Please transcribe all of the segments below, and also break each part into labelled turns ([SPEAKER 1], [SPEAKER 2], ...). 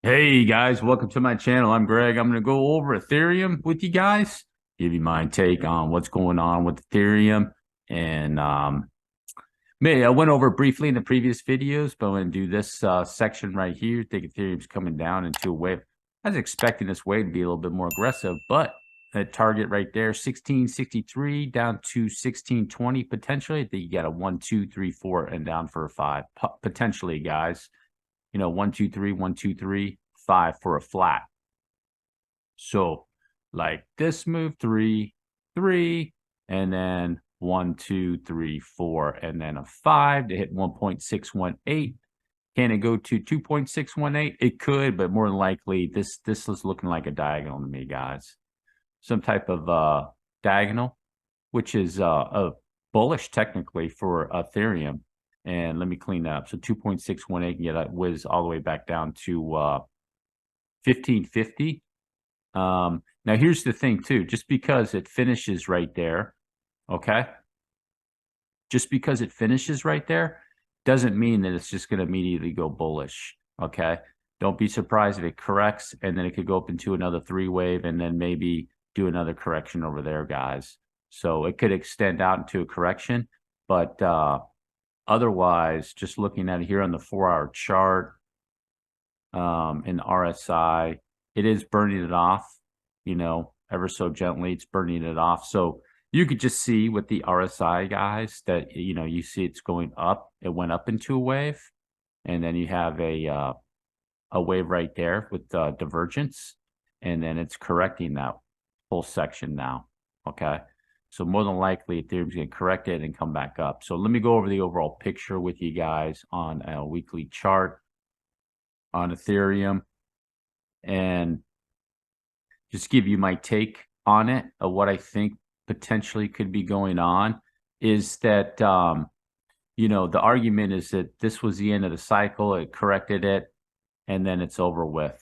[SPEAKER 1] Hey guys, welcome to my channel. I'm Greg. I'm going to go over Ethereum with you guys, give you my take on what's going on with Ethereum. And maybe I went over it briefly in the previous videos, but I'm going to do this section right here. I think Ethereum's coming down into a wave. I was expecting this wave to be a little bit more aggressive, but that target right there, 1663 down to 1620 potentially. I think you got a 1, 2, 3, 4, and down for a 5 potentially, guys. 1, 2, 3, 1, 2, 3, 5 for a flat. So like this move, 3, 3, and then 1, 2, 3, 4, and then a 5 to hit 1.618. Can it go to 2.618? It could, but more than likely, this is looking like a diagonal to me, guys. Some type of diagonal, which is a bullish technically for Ethereum. And let me clean that up. So 2.618 can get that whiz all the way back down to 1550. Now here's the thing too, just because it finishes right there, okay? Just because it finishes right there doesn't mean that it's just going to immediately go bullish, okay? Don't be surprised if it corrects and then it could go up into another 3-wave and then maybe do another correction over there, guys. So it could extend out into a correction, but otherwise, just looking at it here on the 4-hour chart, in RSI, it is burning it off, ever so gently. It's burning it off. So you could just see with the RSI, guys, that, you see it's going up. It went up into a wave. And then you have a wave right there with divergence. And then it's correcting that whole section now. Okay. So more than likely, Ethereum's going to correct it and come back up. So let me go over the overall picture with you guys on a weekly chart on Ethereum and just give you my take on it of what I think potentially could be going on. Is that, the argument is that this was the end of the cycle. It corrected it and then it's over with.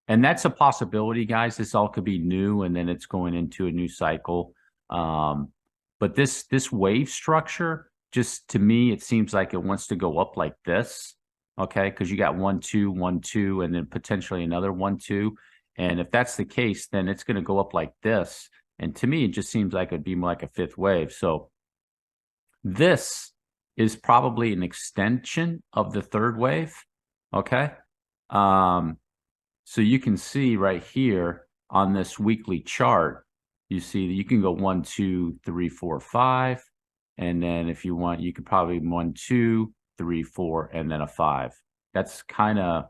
[SPEAKER 1] And that's a possibility, guys. This all could be new, and then it's going into a new cycle. But this wave structure, just to me, it seems like it wants to go up like this, okay? Because you got 1, 2, 1, 2, and then potentially another 1, 2. And if that's the case, then it's going to go up like this. And to me, it just seems like it'd be more like a 5th wave. So this is probably an extension of the 3rd wave, okay? So you can see right here on this weekly chart, you see that you can go 1, 2, 3, 4, 5. And then if you want, you could probably 1, 2, 3, 4, and then a 5. That's kind of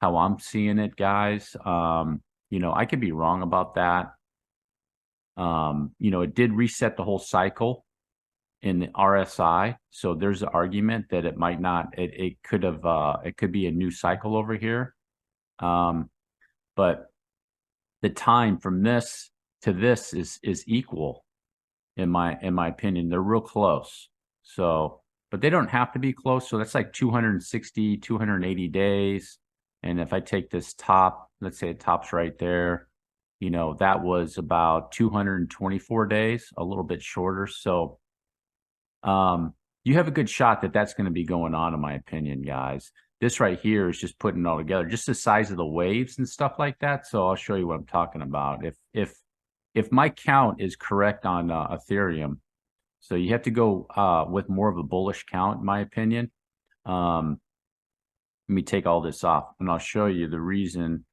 [SPEAKER 1] how I'm seeing it, guys. I could be wrong about that. It did reset the whole cycle in the RSI. So there's an argument that it might not, it could be a new cycle over here. But the time from this to this is equal in my opinion. They're real close. So, but they don't have to be close. So that's like 260, 280 days. And if I take this top, let's say it tops right there, that was about 224 days, a little bit shorter. So, you have a good shot that that's going to be going on, in my opinion, guys. This right here is just putting it all together, just the size of the waves and stuff like that. So I'll show you what I'm talking about. If my count is correct on Ethereum, so you have to go with more of a bullish count, in my opinion. Let me take all this off, and I'll show you the reason.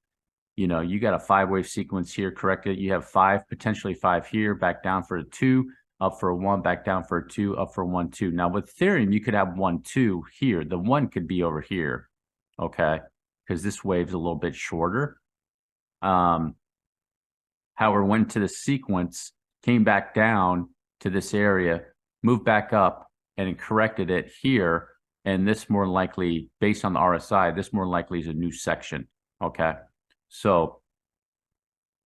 [SPEAKER 1] You got a 5-wave sequence here, corrected. You have 5, potentially 5 here, back down for a 2. Up for a 1, back down for a 2, up for 1, 2. Now with Ethereum, you could have 1, 2 here. The 1 could be over here, okay? Because this wave's a little bit shorter. However, went to the sequence, came back down to this area, moved back up, and it corrected it here. And this more likely, based on the RSI, this more likely is a new section, okay? So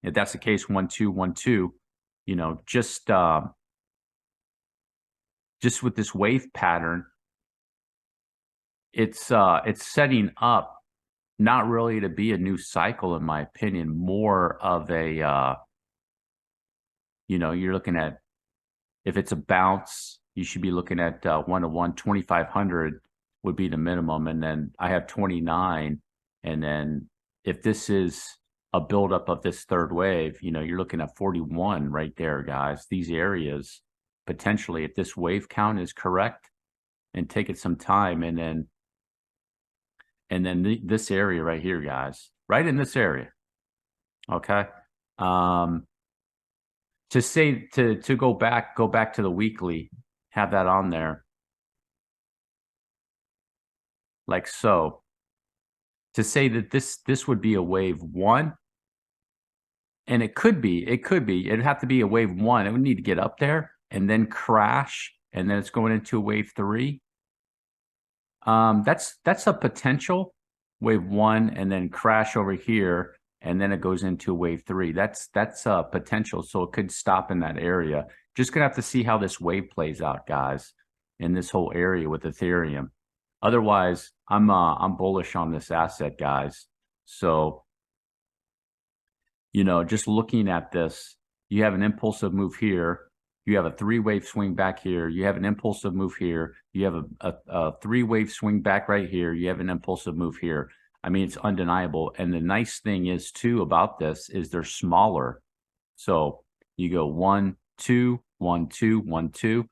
[SPEAKER 1] if that's the case, 1, 2, 1, 2, just with this wave pattern, it's setting up not really to be a new cycle, in my opinion, more of a, you're looking at, if it's a bounce, you should be looking at 1 to 1, 2,500 would be the minimum. And then I have 29. And then if this is a buildup of this third wave, you know, you're looking at 41 right there, guys. These areas potentially, if this wave count is correct, and take it some time, and then this area right here, guys, right in this area. Okay. To say to go back to the weekly, have that on there like so. To say that this would be a wave one, and it could be, it'd have to be a wave one. It would need to get up there and then crash, and then it's going into a wave three. That's a potential wave one, and then crash over here, and then it goes into wave three. That's a potential. So it could stop in that area. Just gonna have to see how this wave plays out, guys, in this whole area with Ethereum. Otherwise, I'm bullish on this asset, guys. So, you know, just looking at this, you have an impulsive move here. You have a three-wave swing back here. You have an impulsive move here. You have a three-wave swing back right here. You have an impulsive move here. I mean, it's undeniable. And the nice thing is, too, about this is they're smaller. So you go 1, 2, 1, 2, 1, 2.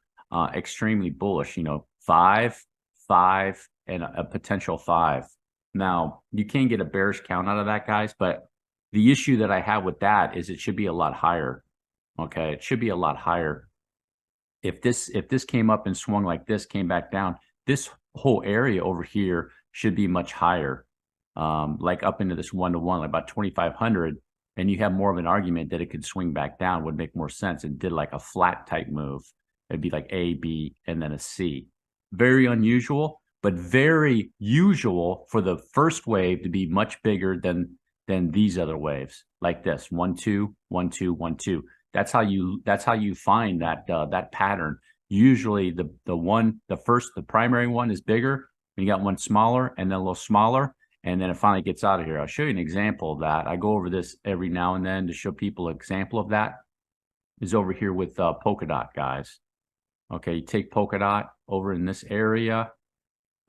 [SPEAKER 1] Extremely bullish, you know, 5, 5, and a potential 5. Now, you can get a bearish count out of that, guys, but the issue that I have with that is it should be a lot higher. Okay, it should be a lot higher. If this came up and swung like this, came back down, this whole area over here should be much higher, like up into this 1-to-1, like about 2,500, and you have more of an argument that it could swing back down, would make more sense. It did like a flat type move. It'd be like A, B, and then a C. Very unusual, but very usual for the first wave to be much bigger than these other waves, like this 1, 2, 1, 2, 1, 2. That's how you find that pattern. Usually the primary one is bigger. You got one smaller and then a little smaller, and then it finally gets out of here. I'll show you an example of that. I go over this every now and then to show people an example of that. Is over here with Polkadot, guys. Okay, you take Polkadot over in this area.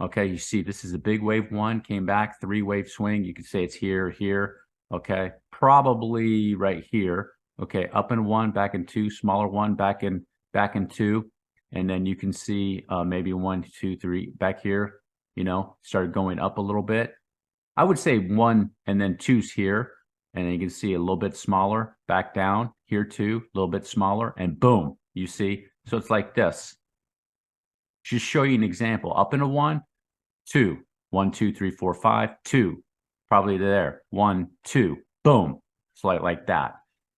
[SPEAKER 1] Okay, you see this is a big wave one, came back, three-wave swing. You could say it's here, here. Okay, probably right here. Okay, up in 1, back in 2, smaller 1, back in 2, and then you can see maybe 1, 2, 3 back here. You know, started going up a little bit. I would say 1 and then 2's here, and then you can see a little bit smaller, back down here 2, a little bit smaller, and boom, you see. So it's like this. Just show you an example. Up into 1, 2, 1, 2, 3, 4, 5, 2, probably there. 1, 2, boom. It's like that.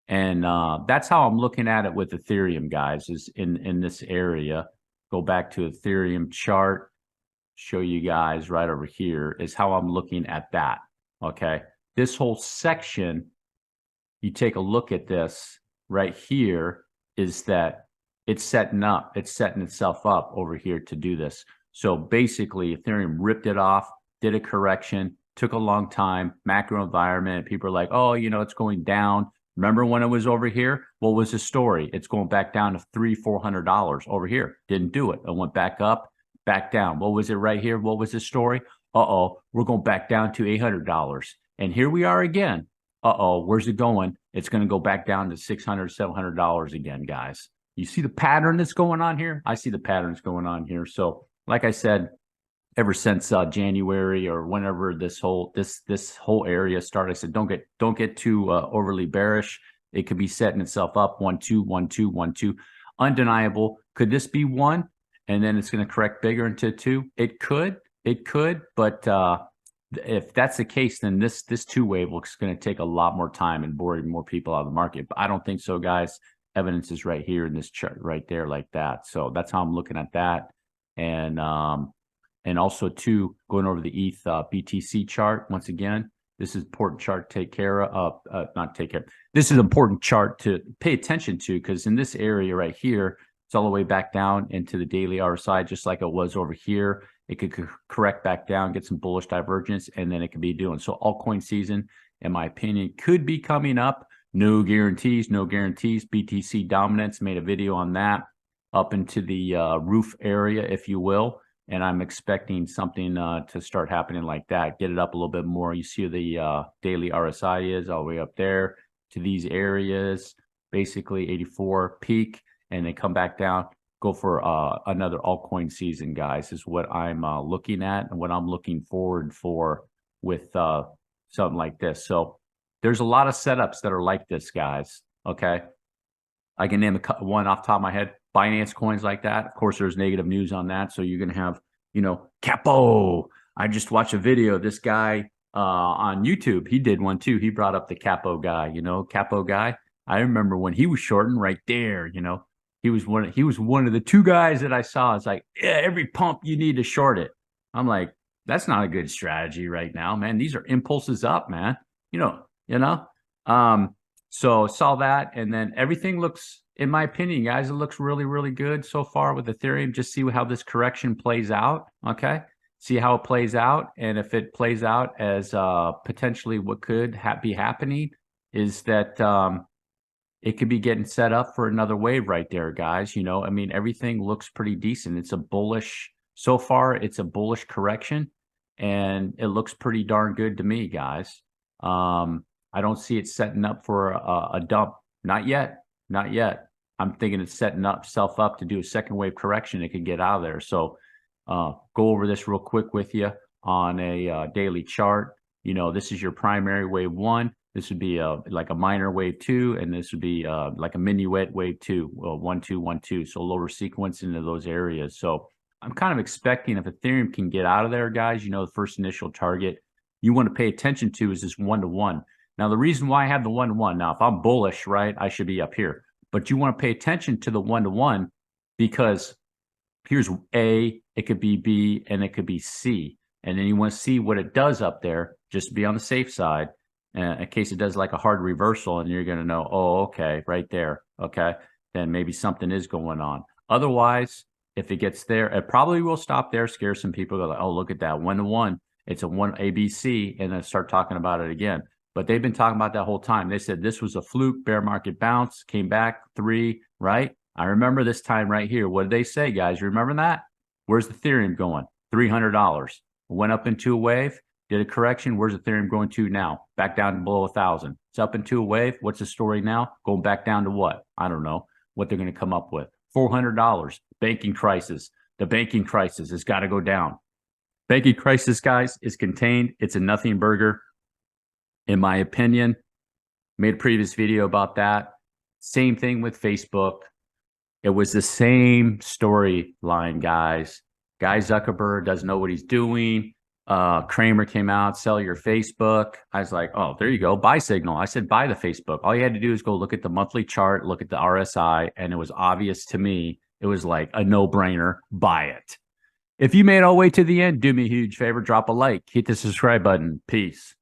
[SPEAKER 1] And that's how I'm looking at it with Ethereum, guys, is in this area. Go back to Ethereum chart, show you guys right over here is how I'm looking at that. Okay. This whole section, you take a look at this right here, is that it's setting itself up over here to do this. So basically Ethereum ripped it off, did a correction, took a long time, macro environment. People are like, oh, you know, it's going down. Remember when it was over here? What was the story? It's going back down to $300-400 over here. Didn't do it. It went back up, back down. What was it right here? What was the story? Uh-oh, we're going back down to $800. And here we are again. Uh-oh, where's it going? It's going to go back down to $600-700 again, guys. You see the pattern that's going on here? I see the patterns going on here. So like I said, ever since January or whenever this whole area started, I said don't get too overly bearish. It could be setting itself up 1, 2, 1, 2, 1, 2. Undeniable. Could this be 1 and then it's going to correct bigger into 2? It could, but if that's the case, then this 2-wave is going to take a lot more time and bore more people out of the market. But I don't think so, guys. Evidence is right here in this chart, right there, like that. So that's how I'm looking at that. And also, too, going over the ETH BTC chart, once again, this is important chart to take care of, This is an important chart to pay attention to, because in this area right here, it's all the way back down into the daily RSI, just like it was over here. It could correct back down, get some bullish divergence, and then it could be doing. So altcoin season, in my opinion, could be coming up. No guarantees, no guarantees. BTC dominance, made a video on that, up into the roof area, if you will. and I'm expecting something to start happening like that. Get it up a little bit more. You see the daily RSI is all the way up there to these areas, basically 84 peak, and they come back down. Go for another altcoin season, guys, is what I'm looking at and what I'm looking forward for with something like this. So there's a lot of setups that are like this, guys. Okay. I can name one off the top of my head. Binance coins like that. Of course, there's negative news on that. So you're going to have, Capo. I just watched a video. This guy on YouTube, he did one too. He brought up the Capo guy, Capo guy. I remember when he was shorting right there, he was one of the two guys that I saw. It's like, yeah, every pump you need to short it. I'm like, that's not a good strategy right now, man. These are impulses up, man. So saw that, and then everything looks, in my opinion, guys, it looks really, really good so far with Ethereum. Just see how this correction plays out, okay? See how it plays out, and if it plays out as potentially what could be happening is that it could be getting set up for another wave right there, guys. I mean, everything looks pretty decent. It's a bullish, so far, it's a bullish correction, and it looks pretty darn good to me, guys. I don't see it setting up for a dump. Not yet. Not yet. I'm thinking it's setting itself up to do a second wave correction. It could get out of there. So go over this real quick with you on a daily chart. This is your primary wave 1. This would be like a minor wave 2, and this would be like a minuet wave 2, 1, 2, 1, 2. So lower sequence into those areas. So I'm kind of expecting if Ethereum can get out of there, guys, the first initial target you want to pay attention to is this 1-to-1. Now, the reason why I have the 1-to-1, now, if I'm bullish, right, I should be up here. But you want to pay attention to the 1-to-1 because here's A, it could be B, and it could be C. And then you want to see what it does up there, just to be on the safe side, in case it does like a hard reversal, and you're going to know, oh, okay, right there, okay, then maybe something is going on. Otherwise, if it gets there, it probably will stop there, scare some people. They're like, oh, look at that, 1-to-1. It's a 1 ABC, and then start talking about it again. But they've been talking about that whole time. They said this was a fluke, bear market bounce, came back 3, right? I remember this time right here. What did they say, guys? Remember that? Where's Ethereum going? $300. Went up into a wave, did a correction. Where's Ethereum going to now? Back down to below 1,000. It's up into a wave. What's the story now? Going back down to what? I don't know what they're going to come up with. $400. Banking crisis. The banking crisis has got to go down. Banking crisis, guys, is contained. It's a nothing burger, in my opinion. Made a previous video about that. Same thing with Facebook. It was the same storyline, guys. Guy Zuckerberg doesn't know what he's doing. Kramer came out, sell your Facebook. I was like, oh, there you go. Buy signal. I said, buy the Facebook. All you had to do is go look at the monthly chart, look at the RSI, and it was obvious to me. It was like a no-brainer. Buy it. If you made it all the way to the end, do me a huge favor. Drop a like. Hit the subscribe button. Peace.